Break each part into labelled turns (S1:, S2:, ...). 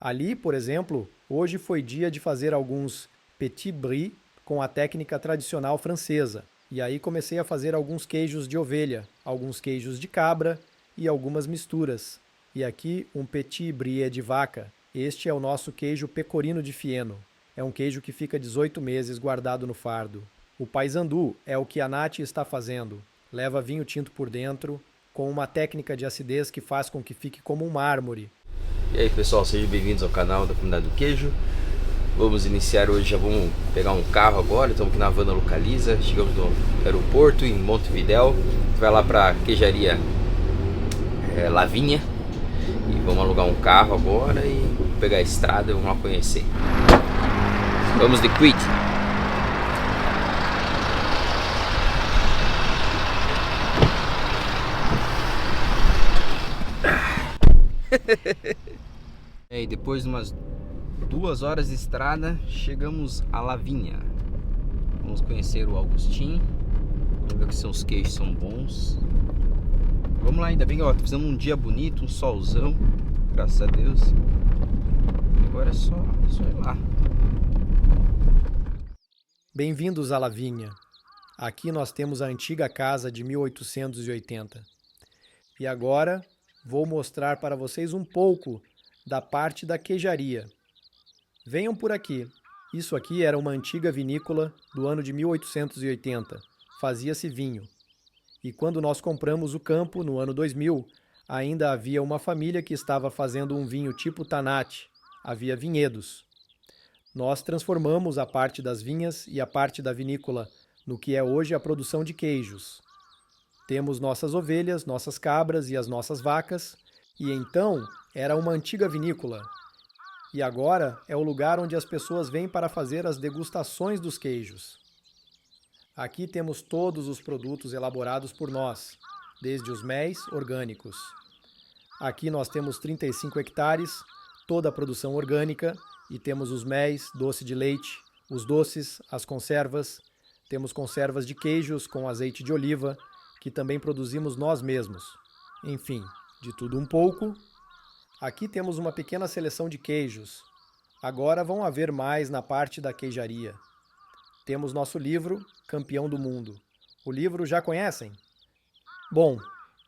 S1: Ali, por exemplo, hoje foi dia de fazer alguns petit brie com a técnica tradicional francesa. E aí comecei a fazer alguns queijos de ovelha, alguns queijos de cabra e algumas misturas. E aqui um petit brie de vaca. Este é o nosso queijo pecorino de Fieno. É um queijo que fica 18 meses guardado no fardo. O paisandu é o que a Nath está fazendo. Leva vinho tinto por dentro, com uma técnica de acidez que faz com que fique como um mármore.
S2: E aí pessoal, sejam bem-vindos ao canal da Comunidade do Queijo. Vamos iniciar hoje, já vamos pegar um carro agora, estamos aqui na Havana Localiza. Chegamos no aeroporto em Montevidéu. Vai lá para a queijaria Lavinha. E vamos alugar um carro agora e pegar a estrada e vamos lá conhecer. Vamos de Quid. E depois de umas 2 horas de estrada, chegamos a Lavinha. Vamos conhecer o Augustin. Vamos ver que seus queijos são bons. Vamos lá, ainda bem que tá fazendo um dia bonito, um solzão, graças a Deus. Agora é só ir lá.
S1: Bem-vindos à Lavinha. Aqui nós temos a antiga casa de 1880. E agora vou mostrar para vocês um pouco da parte da queijaria. Venham por aqui. Isso aqui era uma antiga vinícola do ano de 1880. Fazia-se vinho. E quando nós compramos o campo, no ano 2000, ainda havia uma família que estava fazendo um vinho tipo Tanat. Havia vinhedos. Nós transformamos a parte das vinhas e a parte da vinícola no que é hoje a produção de queijos. Temos nossas ovelhas, nossas cabras e as nossas vacas, e então era uma antiga vinícola. E agora é o lugar onde as pessoas vêm para fazer as degustações dos queijos. Aqui temos todos os produtos elaborados por nós, desde os méis orgânicos. Aqui nós temos 35 hectares, toda a produção orgânica, e temos os méis, doce de leite, os doces, as conservas. Temos conservas de queijos com azeite de oliva, que também produzimos nós mesmos. Enfim, de tudo um pouco. Aqui temos uma pequena seleção de queijos. Agora vão haver mais na parte da queijaria. Temos nosso livro, Campeão do Mundo. O livro já conhecem? Bom,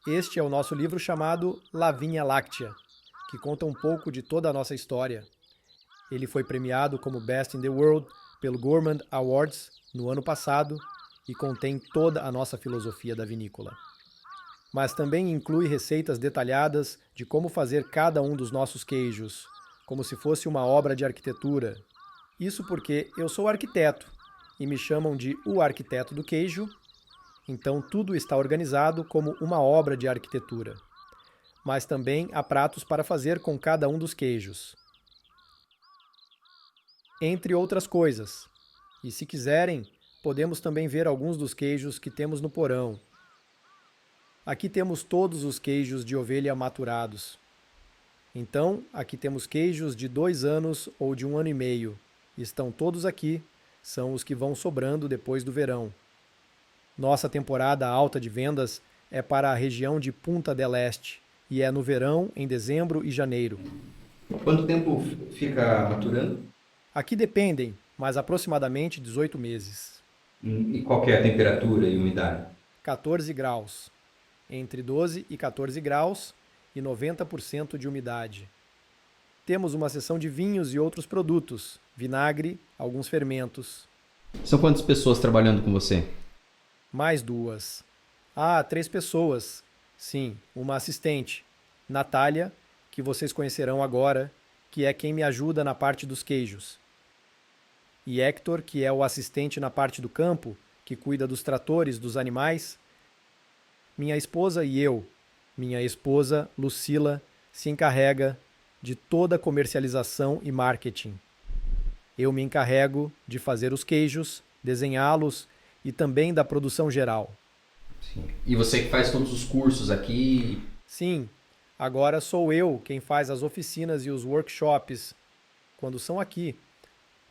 S1: este é o nosso livro chamado Lavinha Láctea, que conta um pouco de toda a nossa história. Ele foi premiado como Best in the World pelo Gourmand Awards no ano passado e contém toda a nossa filosofia da vinícola. Mas também inclui receitas detalhadas de como fazer cada um dos nossos queijos, como se fosse uma obra de arquitetura. Isso porque eu sou arquiteto e me chamam de o arquiteto do queijo, então tudo está organizado como uma obra de arquitetura. Mas também há pratos para fazer com cada um dos queijos. Entre outras coisas. E se quiserem, podemos também ver alguns dos queijos que temos no porão. Aqui temos todos os queijos de ovelha maturados. Então, aqui temos queijos de 2 anos ou de 1 ano e meio. Estão todos aqui, são os que vão sobrando depois do verão. Nossa temporada alta de vendas é para a região de Punta del Este e é no verão, em dezembro e janeiro.
S2: Quanto tempo fica maturando?
S1: Aqui dependem, mas aproximadamente 18 meses.
S2: E qual que é a temperatura e umidade?
S1: 14 graus. Entre 12 e 14 graus e 90% de umidade. Temos uma seção de vinhos e outros produtos, vinagre, alguns fermentos.
S2: São quantas pessoas trabalhando com você?
S1: Mais 2. 3 pessoas. Sim, uma assistente, Natália, que vocês conhecerão agora, que é quem me ajuda na parte dos queijos. E Hector, que é o assistente na parte do campo, que cuida dos tratores, dos animais. Minha esposa e eu, minha esposa, Lucila, se encarrega de toda a comercialização e marketing. Eu me encarrego de fazer os queijos, desenhá-los e também da produção geral.
S2: Sim. E você que faz todos os cursos aqui?
S1: Sim, agora sou eu quem faz as oficinas e os workshops quando são aqui.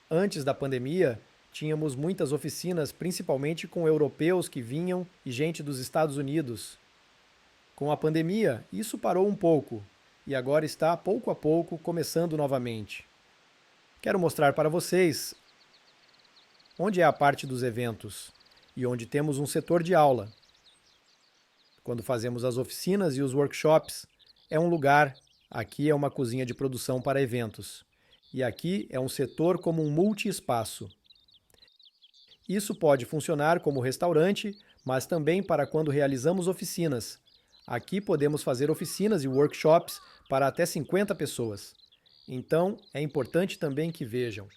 S1: Antes da pandemia, tínhamos muitas oficinas, principalmente com europeus que vinham e gente dos Estados Unidos. Com a pandemia, isso parou um pouco, e agora está pouco a pouco começando novamente. Quero mostrar para vocês onde é a parte dos eventos e onde temos um setor de aula. Quando fazemos as oficinas e os workshops, é um lugar. Aqui é uma cozinha de produção para eventos. E aqui é um setor como um multi-espaço. Isso pode funcionar como restaurante, mas também para quando realizamos oficinas. Aqui podemos fazer oficinas e workshops para até 50 pessoas. Então, é importante também que vejam.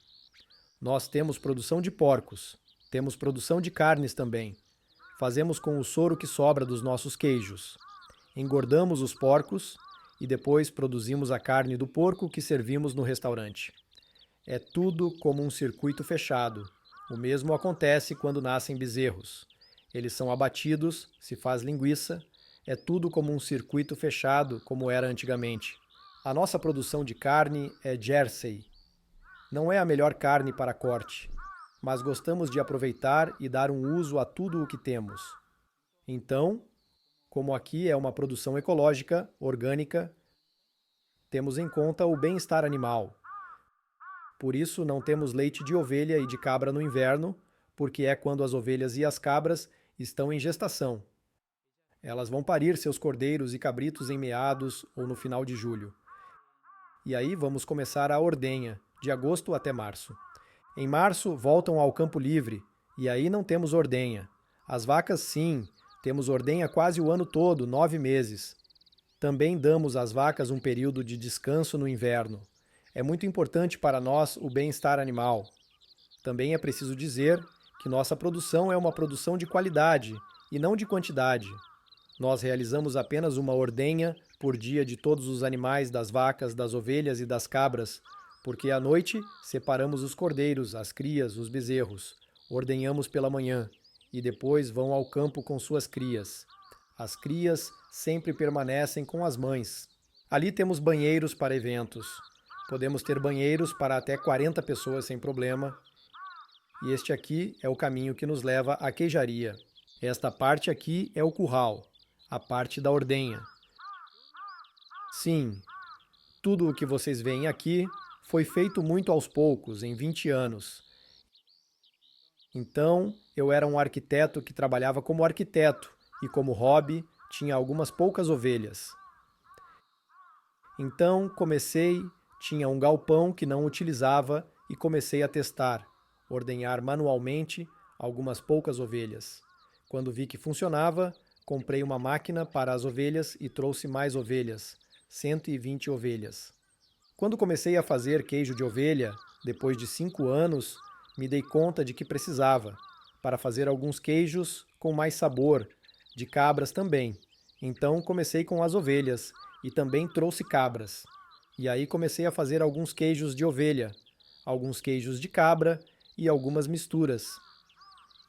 S1: Nós temos produção de porcos, temos produção de carnes também. Fazemos com o soro que sobra dos nossos queijos. Engordamos os porcos e depois produzimos a carne do porco que servimos no restaurante. É tudo como um circuito fechado. O mesmo acontece quando nascem bezerros. Eles são abatidos, se faz linguiça, é tudo como um circuito fechado, como era antigamente. A nossa produção de carne é Jersey. Não é a melhor carne para corte, mas gostamos de aproveitar e dar um uso a tudo o que temos. Então, como aqui é uma produção ecológica, orgânica, temos em conta o bem-estar animal. Por isso, não temos leite de ovelha e de cabra no inverno, porque é quando as ovelhas e as cabras estão em gestação. Elas vão parir seus cordeiros e cabritos em meados ou no final de julho. E aí vamos começar a ordenha, de agosto até março. Em março, voltam ao campo livre, e aí não temos ordenha. As vacas, sim, temos ordenha quase o ano todo, 9 meses. Também damos às vacas um período de descanso no inverno. É muito importante para nós o bem-estar animal. Também é preciso dizer que nossa produção é uma produção de qualidade e não de quantidade. Nós realizamos apenas uma ordenha por dia de todos os animais, das vacas, das ovelhas e das cabras, porque à noite separamos os cordeiros, as crias, os bezerros, ordenhamos pela manhã e depois vão ao campo com suas crias. As crias sempre permanecem com as mães. Ali temos banheiros para eventos. Podemos ter banheiros para até 40 pessoas sem problema. E este aqui é o caminho que nos leva à queijaria. Esta parte aqui é o curral, a parte da ordenha. Sim, tudo o que vocês veem aqui foi feito muito aos poucos, em 20 anos. Então, eu era um arquiteto que trabalhava como arquiteto e como hobby tinha algumas poucas ovelhas. Então, tinha um galpão que não utilizava e comecei a testar, ordenhar manualmente algumas poucas ovelhas. Quando vi que funcionava, comprei uma máquina para as ovelhas e trouxe mais ovelhas, 120 ovelhas. Quando comecei a fazer queijo de ovelha, depois de 5 anos, me dei conta de que precisava, para fazer alguns queijos com mais sabor, de cabras também. Então comecei com as ovelhas e também trouxe cabras. E aí comecei a fazer alguns queijos de ovelha, alguns queijos de cabra e algumas misturas.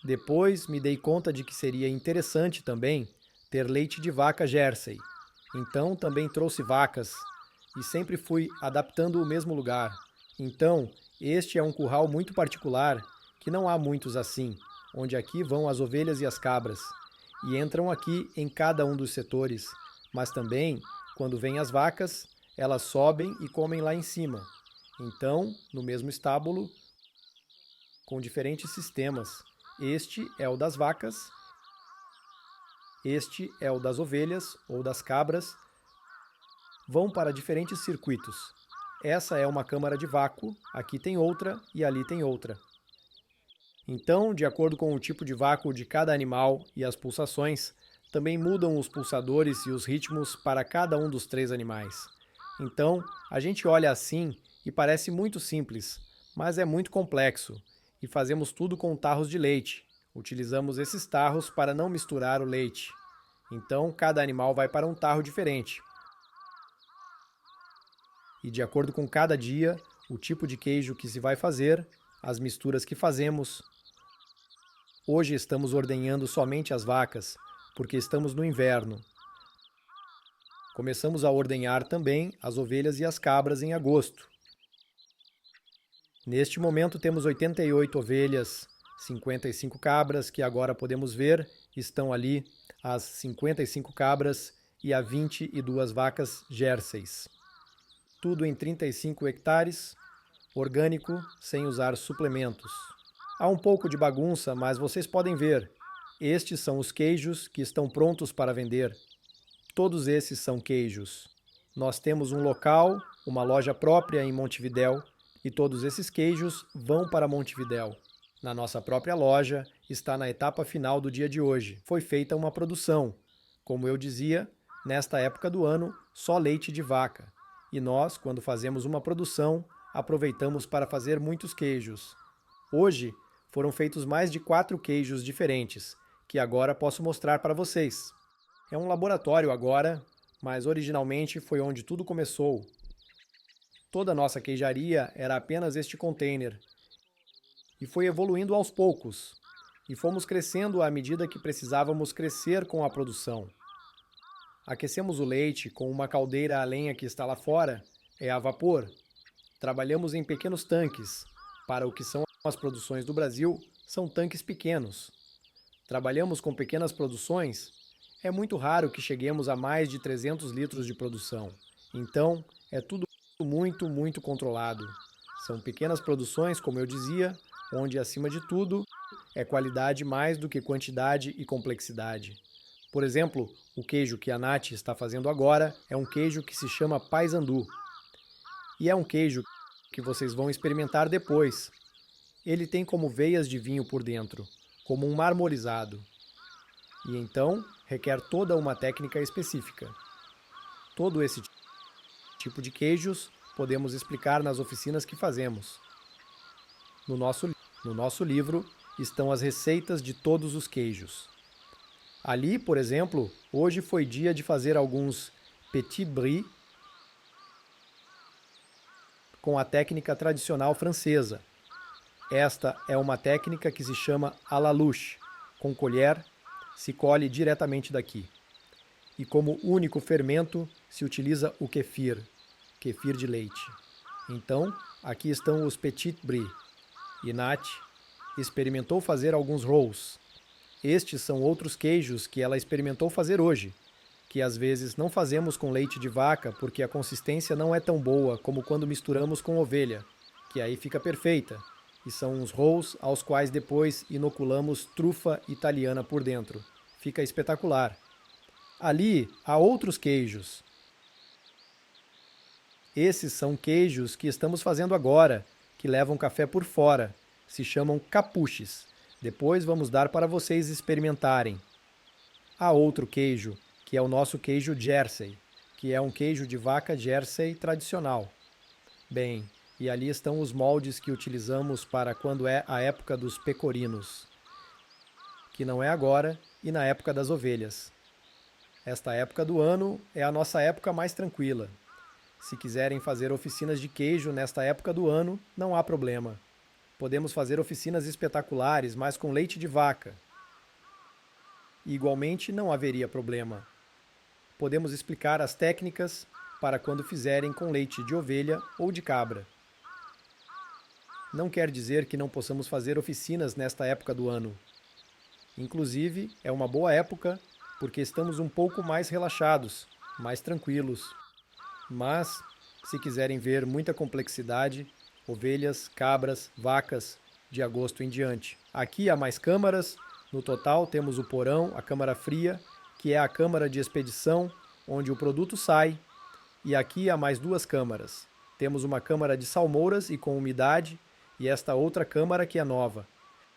S1: Depois me dei conta de que seria interessante também ter leite de vaca Jersey. Então também trouxe vacas e sempre fui adaptando o mesmo lugar. Então, este é um curral muito particular, que não há muitos assim, onde aqui vão as ovelhas e as cabras, e entram aqui em cada um dos setores, mas também, quando vêm as vacas, elas sobem e comem lá em cima. Então, no mesmo estábulo, com diferentes sistemas. Este é o das vacas, este é o das ovelhas ou das cabras. Vão para diferentes circuitos. Essa é uma câmara de vácuo, aqui tem outra e ali tem outra. Então, de acordo com o tipo de vácuo de cada animal e as pulsações, também mudam os pulsadores e os ritmos para cada um dos 3 animais. Então, a gente olha assim e parece muito simples, mas é muito complexo. E fazemos tudo com tarros de leite. Utilizamos esses tarros para não misturar o leite. Então, cada animal vai para um tarro diferente. E de acordo com cada dia, o tipo de queijo que se vai fazer, as misturas que fazemos. Hoje estamos ordenhando somente as vacas, porque estamos no inverno. Começamos a ordenhar também as ovelhas e as cabras em agosto. Neste momento temos 88 ovelhas, 55 cabras, que agora podemos ver, estão ali as 55 cabras e a 22 vacas Jerseys. Tudo em 35 hectares, orgânico, sem usar suplementos. Há um pouco de bagunça, mas vocês podem ver. Estes são os queijos que estão prontos para vender. Todos esses são queijos. Nós temos um local, uma loja própria em Montevidéu, e todos esses queijos vão para Montevidéu. Na nossa própria loja, está na etapa final do dia de hoje. Foi feita uma produção. Como eu dizia, nesta época do ano, só leite de vaca. E nós, quando fazemos uma produção, aproveitamos para fazer muitos queijos. Hoje, foram feitos mais de 4 queijos diferentes, que agora posso mostrar para vocês. É um laboratório agora, mas originalmente foi onde tudo começou. Toda a nossa queijaria era apenas este container. E foi evoluindo aos poucos. E fomos crescendo à medida que precisávamos crescer com a produção. Aquecemos o leite com uma caldeira a lenha que está lá fora, é a vapor. Trabalhamos em pequenos tanques. Para o que são as produções do Brasil, são tanques pequenos. Trabalhamos com pequenas produções. É muito raro que cheguemos a mais de 300 litros de produção. Então, é tudo muito controlado. São pequenas produções, como eu dizia, onde, acima de tudo, é qualidade mais do que quantidade e complexidade. Por exemplo, o queijo que a Nath está fazendo agora é um queijo que se chama Paysandu. E é um queijo que vocês vão experimentar depois. Ele tem como veias de vinho por dentro, como um marmorizado. E então, requer toda uma técnica específica. Todo esse tipo de queijos podemos explicar nas oficinas que fazemos. No nosso livro estão as receitas de todos os queijos. Ali, por exemplo, hoje foi dia de fazer alguns petit brie com a técnica tradicional francesa. Esta é uma técnica que se chama à la louche. Com colher, se colhe diretamente daqui. E como único fermento, se utiliza o kefir de leite. Então, aqui estão os petit brie. E Nath experimentou fazer alguns rolls. Estes são outros queijos que ela experimentou fazer hoje, que às vezes não fazemos com leite de vaca porque a consistência não é tão boa como quando misturamos com ovelha, que aí fica perfeita. E são uns rolls aos quais depois inoculamos trufa italiana por dentro. Fica espetacular. Ali há outros queijos. Esses são queijos que estamos fazendo agora, que levam café por fora. Se chamam capuches. Depois vamos dar para vocês experimentarem. Há outro queijo, que é o nosso queijo Jersey, que é um queijo de vaca Jersey tradicional. Bem, e ali estão os moldes que utilizamos para quando é a época dos pecorinos, que não é agora e na época das ovelhas. Esta época do ano é a nossa época mais tranquila. Se quiserem fazer oficinas de queijo nesta época do ano, não há problema. Podemos fazer oficinas espetaculares, mas com leite de vaca. E, igualmente, não haveria problema. Podemos explicar as técnicas para quando fizerem com leite de ovelha ou de cabra. Não quer dizer que não possamos fazer oficinas nesta época do ano. Inclusive, é uma boa época porque estamos um pouco mais relaxados, mais tranquilos. Mas, se quiserem ver muita complexidade, ovelhas, cabras, vacas, de agosto em diante. Aqui há mais câmaras. No total temos o porão, a câmara fria, que é a câmara de expedição, onde o produto sai. E aqui há mais 2 câmaras. Temos uma câmara de salmouras e com umidade, e esta outra câmara que é nova.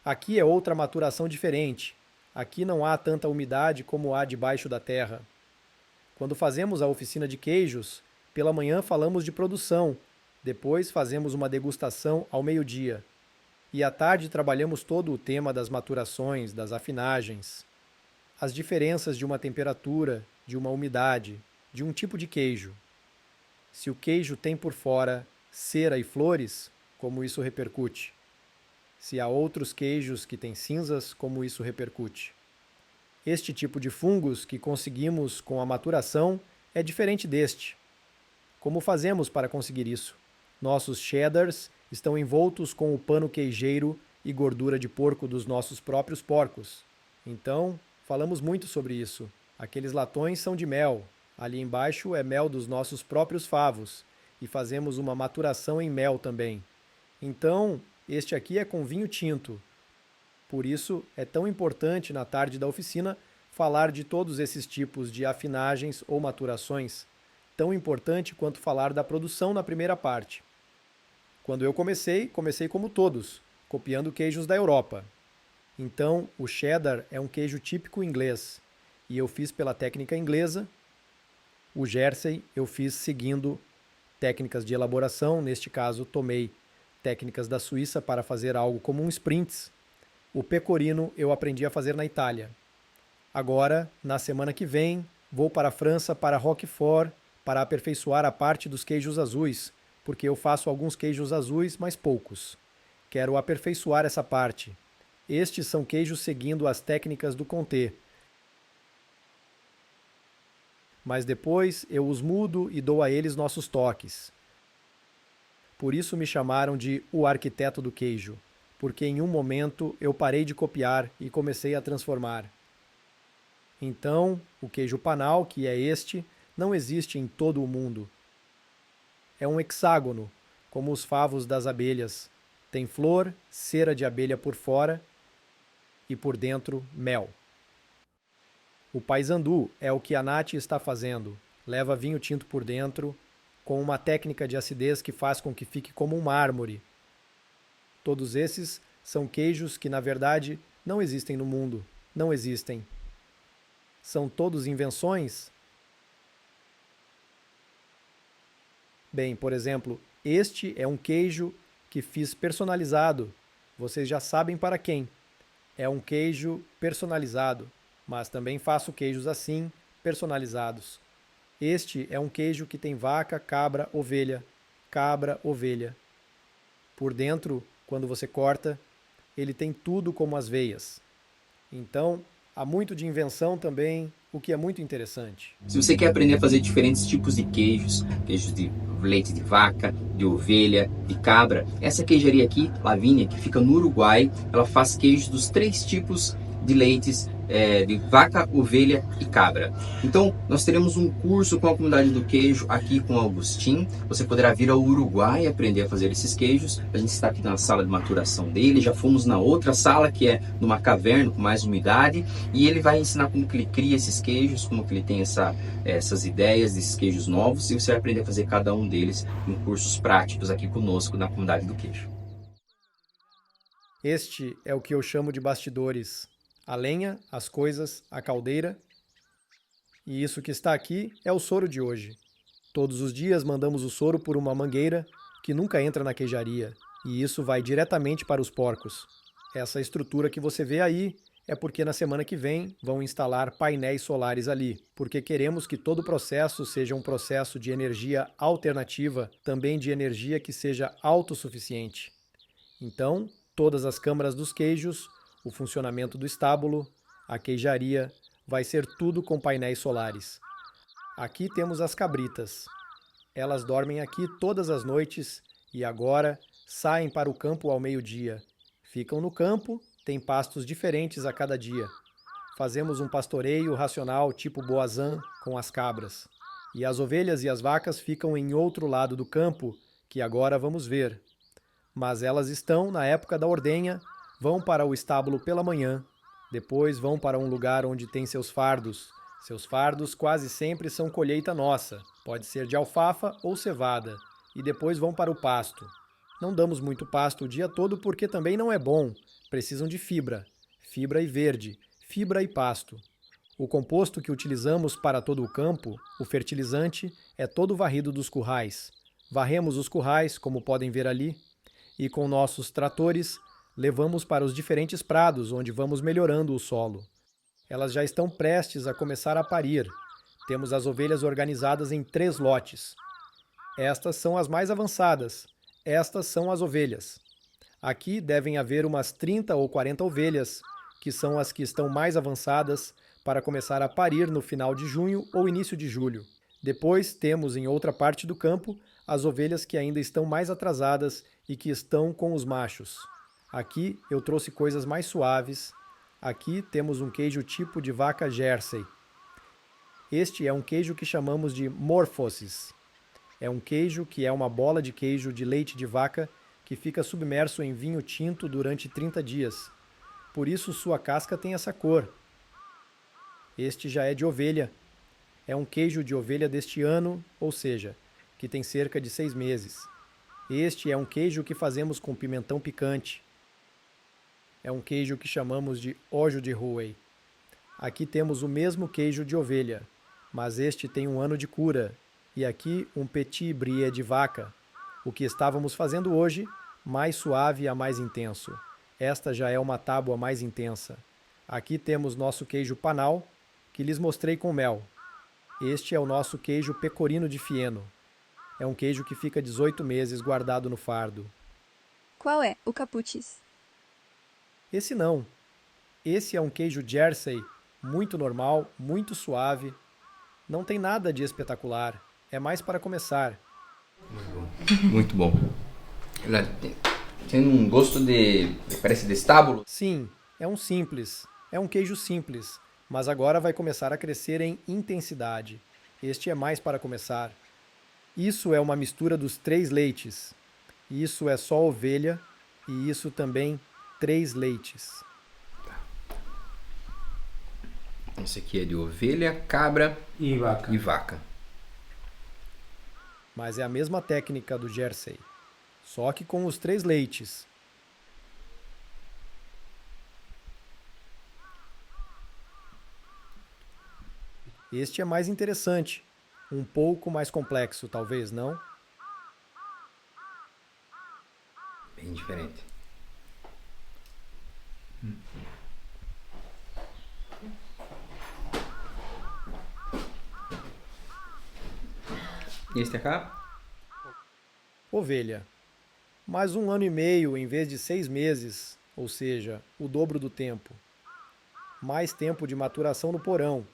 S1: Aqui é outra maturação diferente. Aqui não há tanta umidade como há debaixo da terra. Quando fazemos a oficina de queijos, pela manhã falamos de produção, depois fazemos uma degustação ao meio-dia. E à tarde trabalhamos todo o tema das maturações, das afinagens, as diferenças de uma temperatura, de uma umidade, de um tipo de queijo. Se o queijo tem por fora cera e flores, como isso repercute? Se há outros queijos que têm cinzas, como isso repercute? Este tipo de fungos que conseguimos com a maturação é diferente deste. Como fazemos para conseguir isso? Nossos cheddars estão envoltos com o pano queijeiro e gordura de porco dos nossos próprios porcos. Então, falamos muito sobre isso. Aqueles latões são de mel. Ali embaixo é mel dos nossos próprios favos e fazemos uma maturação em mel também. Então, este aqui é com vinho tinto. Por isso, é tão importante na tarde da oficina falar de todos esses tipos de afinagens ou maturações, tão importante quanto falar da produção na primeira parte. Quando eu comecei como todos, copiando queijos da Europa. Então, o cheddar é um queijo típico inglês, e eu fiz pela técnica inglesa. O Jersey eu fiz seguindo técnicas de elaboração, neste caso tomei técnicas da Suíça para fazer algo como um sprints. O pecorino eu aprendi a fazer na Itália. Agora, na semana que vem, vou para a França, para Roquefort, para aperfeiçoar a parte dos queijos azuis, porque eu faço alguns queijos azuis, mas poucos. Quero aperfeiçoar essa parte. Estes são queijos seguindo as técnicas do Comté. Mas depois eu os mudo e dou a eles nossos toques. Por isso me chamaram de o arquiteto do queijo, porque em um momento eu parei de copiar e comecei a transformar. Então, o queijo panal, que é este, não existe em todo o mundo. É um hexágono, como os favos das abelhas. Tem flor, cera de abelha por fora e por dentro mel. O paisandu é o que a Nath está fazendo. Leva vinho tinto por dentro, com uma técnica de acidez que faz com que fique como um mármore. Todos esses são queijos que, na verdade, não existem no mundo. Não existem. São todos invenções? Bem, por exemplo, este é um queijo que fiz personalizado. Vocês já sabem para quem. É um queijo personalizado, mas também faço queijos assim, personalizados. Este é um queijo que tem vaca, cabra, ovelha. Cabra, ovelha. Por dentro, quando você corta, ele tem tudo como as veias. Então, há muito de invenção também, o que é muito interessante.
S2: Se você quer aprender a fazer diferentes tipos de queijos, queijos de leite de vaca, de ovelha, de cabra, essa queijaria aqui, Lavínia, que fica no Uruguai, ela faz queijos dos 3 tipos de leites de vaca, ovelha e cabra. Então, nós teremos um curso com a comunidade do queijo aqui com o Augustin. Você poderá vir ao Uruguai aprender a fazer esses queijos. A gente está aqui na sala de maturação dele. Já fomos na outra sala, que é numa caverna com mais umidade. E ele vai ensinar como que ele cria esses queijos, como que ele tem essas ideias desses queijos novos. E você vai aprender a fazer cada um deles em cursos práticos aqui conosco na comunidade do queijo.
S1: Este é o que eu chamo de bastidores. A lenha, as coisas, a caldeira. E isso que está aqui é o soro de hoje. Todos os dias mandamos o soro por uma mangueira que nunca entra na queijaria. E isso vai diretamente para os porcos. Essa estrutura que você vê aí é porque na semana que vem vão instalar painéis solares ali, porque queremos que todo o processo seja um processo de energia alternativa, também de energia que seja autossuficiente. Então, todas as câmaras dos queijos, o funcionamento do estábulo, a queijaria, vai ser tudo com painéis solares. Aqui temos as cabritas. Elas dormem aqui todas as noites e agora saem para o campo ao meio-dia. Ficam no campo, tem pastos diferentes a cada dia. Fazemos um pastoreio racional tipo Boazan com as cabras. E as ovelhas e as vacas ficam em outro lado do campo, que agora vamos ver. Mas elas estão na época da ordenha, vão para o estábulo pela manhã, depois vão para um lugar onde tem seus fardos. Seus fardos quase sempre são colheita nossa, pode ser de alfafa ou cevada, e depois vão para o pasto. Não damos muito pasto o dia todo porque também não é bom, precisam de fibra e verde, fibra e pasto. O composto que utilizamos para todo o campo, o fertilizante, é todo varrido dos currais. Varremos os currais, como podem ver ali, e com nossos tratores, levamos para os diferentes prados, onde vamos melhorando o solo. Elas já estão prestes a começar a parir. Temos as ovelhas organizadas em 3 lotes. Estas são as mais avançadas. Estas são as ovelhas. Aqui devem haver umas 30 ou 40 ovelhas, que são as que estão mais avançadas, para começar a parir no final de junho ou início de julho. Depois temos em outra parte do campo as ovelhas que ainda estão mais atrasadas e que estão com os machos. Aqui eu trouxe coisas mais suaves. Aqui temos um queijo tipo de vaca Jersey. Este é um queijo que chamamos de Morphosis. É um queijo que é uma bola de queijo de leite de vaca que fica submerso em vinho tinto durante 30 dias. Por isso sua casca tem essa cor. Este já é de ovelha. É um queijo de ovelha deste ano, ou seja, que tem cerca de 6 meses. Este é um queijo que fazemos com pimentão picante. É um queijo que chamamos de Ojo de Ruey. Aqui temos o mesmo queijo de ovelha, mas este tem um ano de cura. E aqui um Petit Brie de vaca. O que estávamos fazendo hoje, mais suave a mais intenso. Esta já é uma tábua mais intensa. Aqui temos nosso queijo panal, que lhes mostrei com mel. Este é o nosso queijo pecorino de Fieno. É um queijo que fica 18 meses guardado no fardo.
S3: Qual é o caputis?
S1: Esse não. Esse é um queijo Jersey, muito normal, muito suave. Não tem nada de espetacular. É mais para começar.
S2: Muito bom. Tem um gosto de... parece de estábulo.
S1: Sim, é um simples. É um queijo simples, mas agora vai começar a crescer em intensidade. Este é mais para começar. Isso é uma mistura dos 3 leites. Isso é só ovelha e isso também 3 leites.
S2: Esse aqui é de ovelha, cabra
S4: E vaca.
S2: e vaca.
S1: Mas é a mesma técnica do Jersey, só que com os 3 leites. Este é mais interessante, um pouco mais complexo, talvez, não?
S2: Bem diferente. E este cá?
S1: Ovelha. Mais 1 ano e meio em vez de 6 meses, ou seja, o dobro do tempo. Mais tempo de maturação no porão.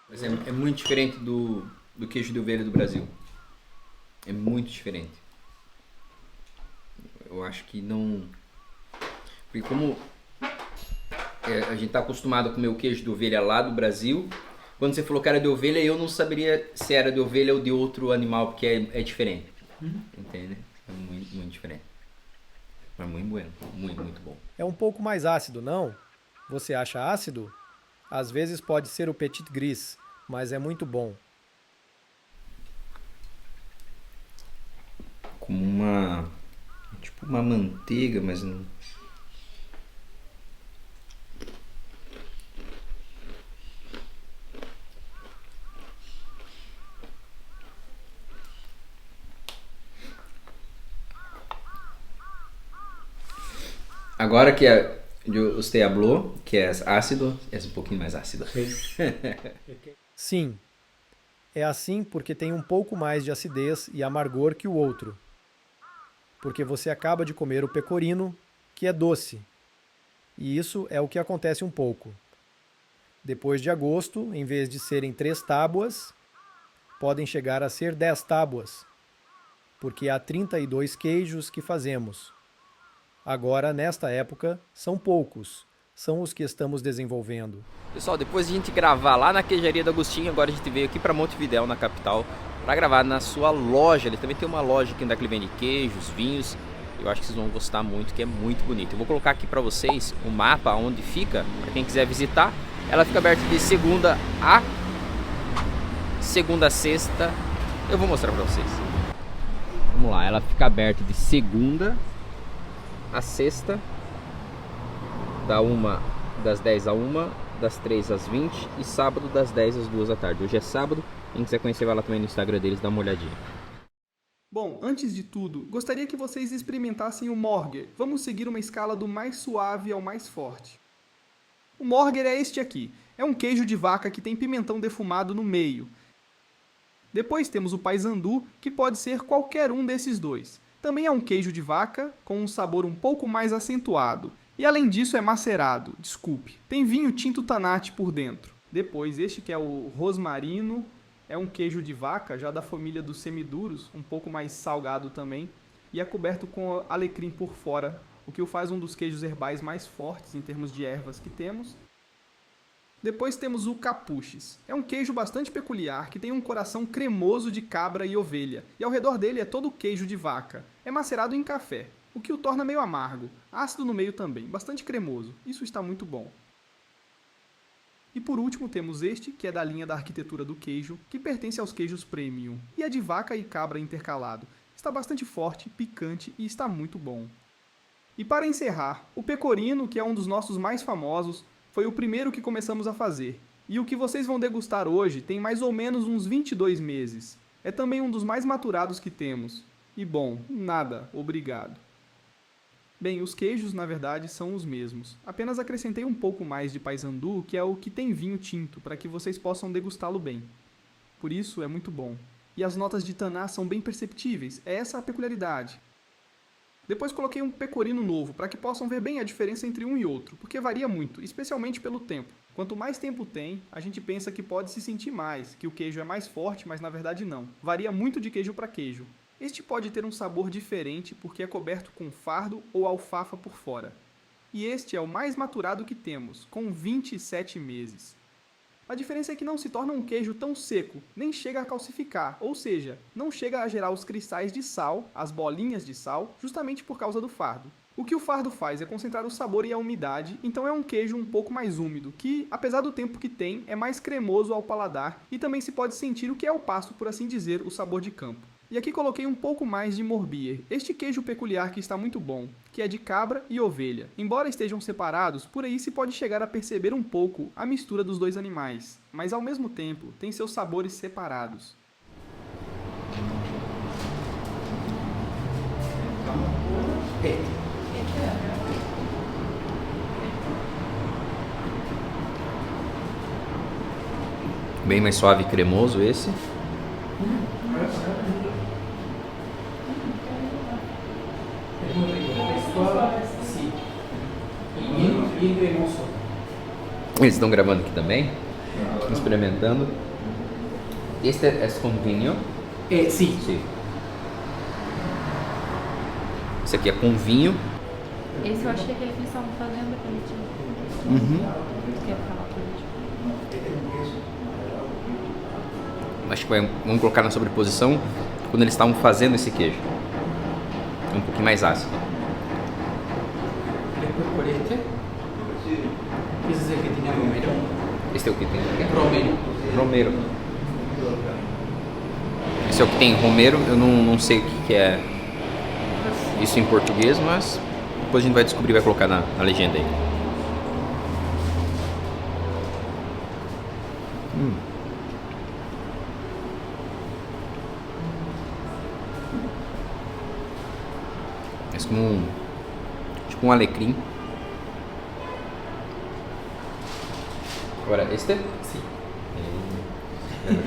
S2: Mas é muito diferente do queijo de ovelha do Brasil. É muito diferente. Eu acho que não... Porque como a gente está acostumado a comer o queijo de ovelha lá do Brasil, quando você falou que era de ovelha, eu não saberia se era de ovelha ou de outro animal, porque é diferente. Entende? É muito, muito diferente. Mas muito bueno. Muito, muito bom.
S1: É um pouco mais ácido, não? Você acha ácido? Às vezes pode ser o Petit Gris, mas é muito bom.
S2: Como uma... tipo uma manteiga, mas não... Agora que você falou que é ácido, é um pouquinho mais ácido.
S1: Sim, é assim porque tem um pouco mais de acidez e amargor que o outro. Porque você acaba de comer o pecorino, que é doce. E isso é o que acontece um pouco. Depois de agosto, em vez de serem 3 tábuas, podem chegar a ser 10 tábuas. Porque há 32 queijos que fazemos. Agora, nesta época, são poucos. São os que estamos desenvolvendo.
S2: Pessoal, depois de a gente gravar lá na queijaria do Agostinho, agora a gente veio aqui para Montevidéu, na capital, para gravar na sua loja. Ele também tem uma loja aqui onde ele vende queijos, vinhos. Eu acho que vocês vão gostar muito, que é muito bonito. Eu vou colocar aqui para vocês o mapa onde fica, para quem quiser visitar. Ela fica aberta de segunda a sexta. Eu vou mostrar para vocês. Vamos lá, ela fica aberta de segunda a sexta, das 10 a 1, das 3 às 20 e sábado das 10 às 2 da tarde. Hoje é sábado, quem quiser conhecer vai lá também no Instagram deles, dá uma olhadinha.
S5: Bom, antes de tudo, gostaria que vocês experimentassem o Morger. Vamos seguir uma escala do mais suave ao mais forte. O Morger é este aqui. É um queijo de vaca que tem pimentão defumado no meio. Depois temos o Paysandu, que pode ser qualquer um desses dois. Também é um queijo de vaca, com um sabor um pouco mais acentuado. E além disso é macerado, desculpe. Tem vinho tinto Tanat por dentro. Depois, este que é o Rosmarino, é um queijo de vaca, já da família dos semiduros, um pouco mais salgado também. E é coberto com alecrim por fora, o que o faz um dos queijos herbais mais fortes em termos de ervas que temos. Depois temos o capuchis. É um queijo bastante peculiar que tem um coração cremoso de cabra e ovelha, e ao redor dele é todo queijo de vaca. É macerado em café, o que o torna meio amargo, ácido no meio também, bastante cremoso. Isso está muito bom. E por último temos este, que é da linha da arquitetura do queijo, que pertence aos queijos premium, e é de vaca e cabra intercalado. Está bastante forte, picante e está muito bom. E para encerrar, o pecorino, que é um dos nossos mais famosos, foi o primeiro que começamos a fazer. E o que vocês vão degustar hoje tem mais ou menos uns 22 meses. É também um dos mais maturados que temos. E bom, nada, obrigado. Bem, os queijos, na verdade, são os mesmos. Apenas acrescentei um pouco mais de paysandu, que é o que tem vinho tinto, para que vocês possam degustá-lo bem. Por isso, é muito bom. E as notas de taná são bem perceptíveis, é essa a peculiaridade. Depois coloquei um pecorino novo, para que possam ver bem a diferença entre um e outro, porque varia muito, especialmente pelo tempo. Quanto mais tempo tem, a gente pensa que pode se sentir mais, que o queijo é mais forte, mas na verdade não. Varia muito de queijo para queijo. Este pode ter um sabor diferente porque é coberto com fardo ou alfafa por fora. E este é o mais maturado que temos, com 27 meses. A diferença é que não se torna um queijo tão seco, nem chega a calcificar, ou seja, não chega a gerar os cristais de sal, as bolinhas de sal, justamente por causa do fardo. O que o fardo faz é concentrar o sabor e a umidade, então é um queijo um pouco mais úmido, que, apesar do tempo que tem, é mais cremoso ao paladar e também se pode sentir o que é o pasto, por assim dizer, o sabor de campo. E aqui coloquei um pouco mais de morbier, este queijo peculiar que está muito bom, que é de cabra e ovelha. Embora estejam separados, por aí se pode chegar a perceber um pouco a mistura dos dois animais, mas ao mesmo tempo tem seus sabores separados.
S2: Bem mais suave e cremoso esse. Eles estão gravando aqui também, experimentando. Este é com vinho?
S4: Sim.
S2: Sim. Esse aqui é com vinho.
S6: Esse eu achei que eles estavam fazendo aquele tipo. Quer falar por último?
S2: Acho que vamos colocar na sobreposição quando eles estavam fazendo esse queijo. Um pouquinho mais ácido.
S4: Después por este. Ese es el que tiene romero.
S2: Esse é o que tem aqui?
S4: Romero.
S2: Romero. Esse é o que tem romero. Eu não sei o que é isso em português, mas depois a gente vai descobrir e vai colocar na legenda aí. É como tipo um alecrim. Agora, este?
S4: Sí.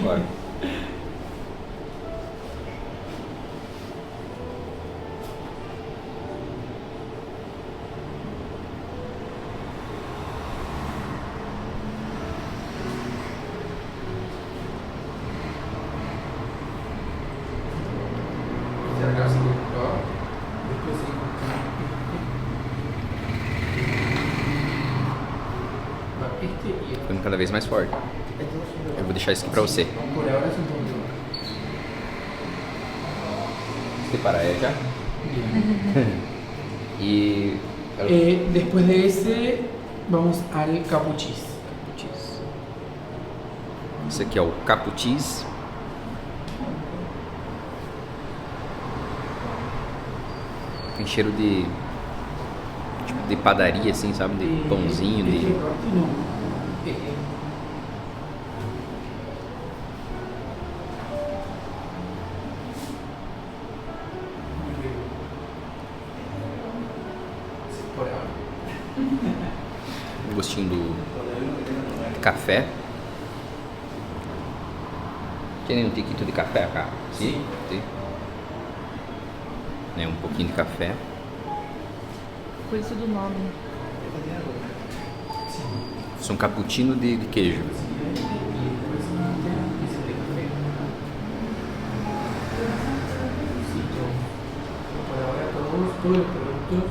S2: Agora. Ficando cada vez mais forte. Eu vou deixar isso aqui pra você.
S4: Por ahora es un poquito más.
S2: Este para ella. Y
S4: Después de ese, vamos al capuchis.
S2: esse aqui é o capuchis. Tem cheiro de tipo de padaria assim, sabe? De pãozinho, de
S4: No. Por ahora.
S2: um gostinho do café. Tem um tiquito de café acá?
S4: Sim.
S2: Sim. É um pouquinho de café.
S6: Por isso do nome.
S2: São cappuccino de queijo.
S4: Por ahora todos los productos,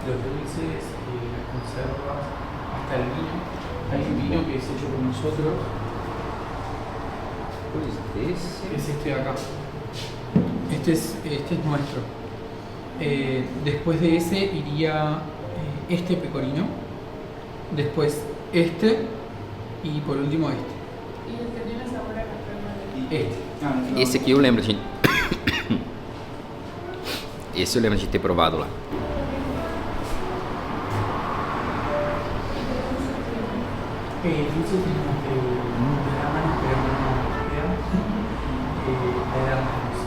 S4: los dulces, las conservas, hasta el vino, Hay un vino que es hecho por nosotros,
S2: Depois desse.
S4: es este de acá. Este es nuestro. Después de ese iría este pecorino, después este y por último este.
S6: ¿Y el que tiene sabor a café?
S4: Este.
S2: Esse aqui eu lembro de. Esse eu lembro de ter provado lá.
S4: Dulce tenemos de arándanos, pero no creamos. De arándanos,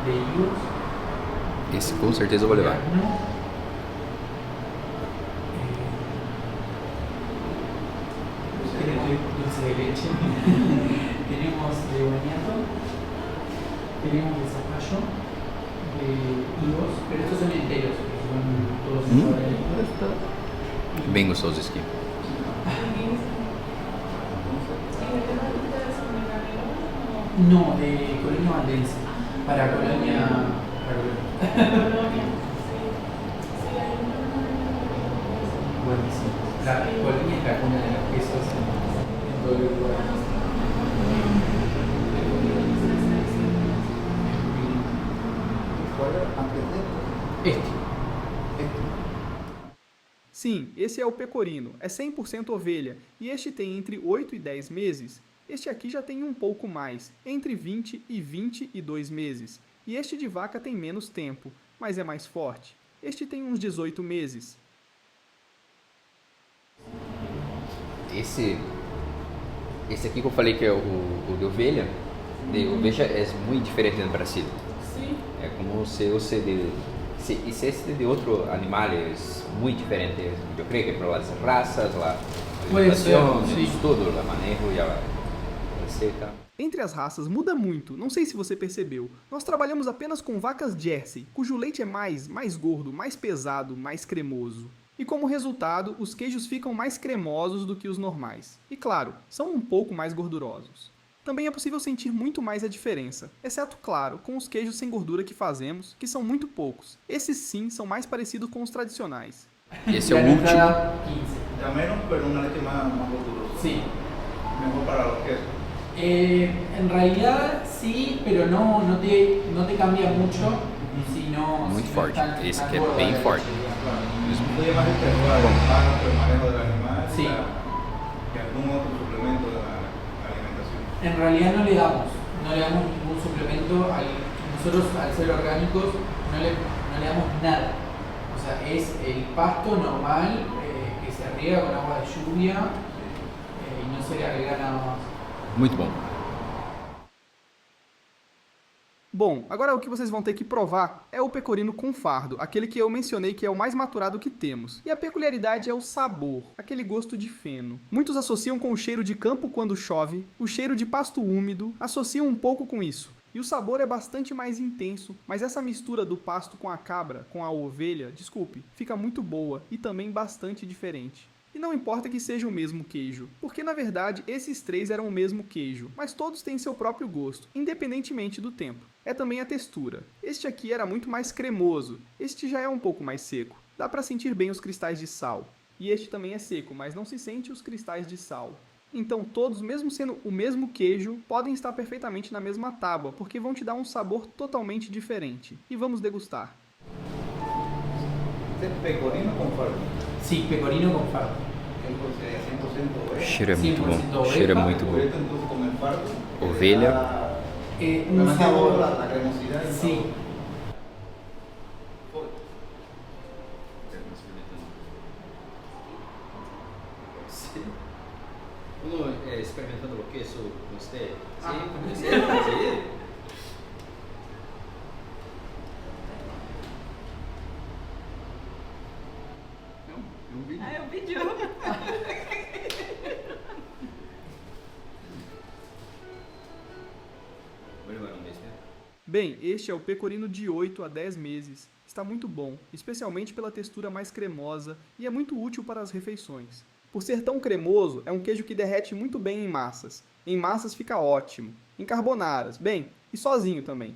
S4: de higos.
S2: Esse com certeza eu vou levar.
S4: Dulce de leche. Tenemos de boniato. Tenemos de zapallo. De higos. Pero estos son enteros, que son todos sabores.
S2: Bem gostoso esse aqui.
S4: No, de Colonia Valdense. Para Colonia. Buenísimo. La Colonia es la cuna de los quesos en todo el Uruguay. Este.
S5: Sim, esse é o pecorino, é 100% ovelha, e este tem entre 8 e 10 meses. Este aqui já tem um pouco mais, entre 20 e 22 meses. E este de vaca tem menos tempo, mas é mais forte. Este tem uns 18 meses.
S2: Esse aqui que eu falei que é o de ovelha é muito diferente no Brasil.
S6: Sim.
S2: É como se esse de outro animal é muito diferente. Eu creio que é por las razas, la
S4: Puede ser,
S2: alimentación,
S4: sí.
S2: tudo, o manejo e a receita.
S5: Entre as raças muda muito, não sei se você percebeu. Nós trabalhamos apenas com vacas Jersey, cujo leite é mais gordo, mais pesado, mais cremoso. E como resultado, os queijos ficam mais cremosos do que os normais. E claro, são um pouco mais gordurosos. Também é possível sentir muito mais a diferença, exceto, claro, com os queijos sem gordura que fazemos, que são muito poucos. Esses sim são mais parecidos com os tradicionais.
S2: Esse é o
S4: La
S2: último.
S4: entrada, 15.
S7: Ya menos, pero una leche más gordurosa.
S4: Sí.
S7: Mejor para los quesos.
S4: En realidad sí, pero no te cambia mucho. Sino,
S2: Muito
S4: si no
S2: forte.
S4: está
S2: Esse
S4: tan
S2: aqui é
S4: gorda
S2: bem
S4: la
S2: forte.
S4: leche.
S7: Incluye más el terroir del pájaro, el manejo del animal
S4: Sí.
S7: que algún otro suplemento de la alimentación.
S4: En realidad no le damos ningún suplemento. Nosotros al ser orgánicos no le damos nada. O sea, es el pasto normal que se riega con agua de lluvia y no se le agrega nada más.
S2: Muito bom.
S5: Bom, agora o que vocês vão ter que provar é o pecorino com fardo, aquele que eu mencionei que é o mais maturado que temos. E a peculiaridade é o sabor, aquele gosto de feno. Muitos associam com o cheiro de campo quando chove, o cheiro de pasto úmido, associam um pouco com isso. E o sabor é bastante mais intenso, mas essa mistura do pasto com a cabra, com a ovelha, fica muito boa e também bastante diferente. E não importa que seja o mesmo queijo, porque na verdade esses três eram o mesmo queijo, mas todos têm seu próprio gosto, independentemente do tempo. É também a textura. Este aqui era muito mais cremoso, este já é um pouco mais seco. Dá para sentir bem os cristais de sal. E este também é seco, mas não se sente os cristais de sal. Então todos, mesmo sendo o mesmo queijo, podem estar perfeitamente na mesma tábua, porque vão te dar um sabor totalmente diferente. E vamos degustar.
S7: Este es pecorino con fardo.
S4: Sí, pecorino con fardo.
S7: 100%
S2: O
S7: oveja.
S2: cheiro é muito
S4: 100%
S2: bom. O
S4: oveja.
S2: cheiro é muito bom.
S7: Esto entonces con el fardo.
S2: Ovelha.
S4: Un sabor.
S7: La cremosidad. y el
S4: Sí.
S7: sabor.
S2: Uno experimentando o queso com você?
S4: Sim.
S6: Ah, é um vídeo.
S5: Bem, este é o pecorino de 8 a 10 meses. Está muito bom, especialmente pela textura mais cremosa e é muito útil para as refeições. Por ser tão cremoso, é um queijo que derrete muito bem em massas. Em massas fica ótimo. Em carbonaras, bem, e sozinho também.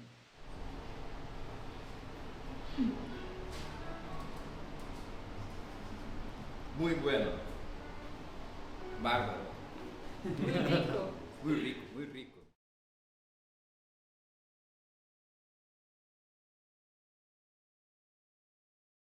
S2: Muito bueno. Bárbaro.
S6: Muy rico.
S2: Muy rico.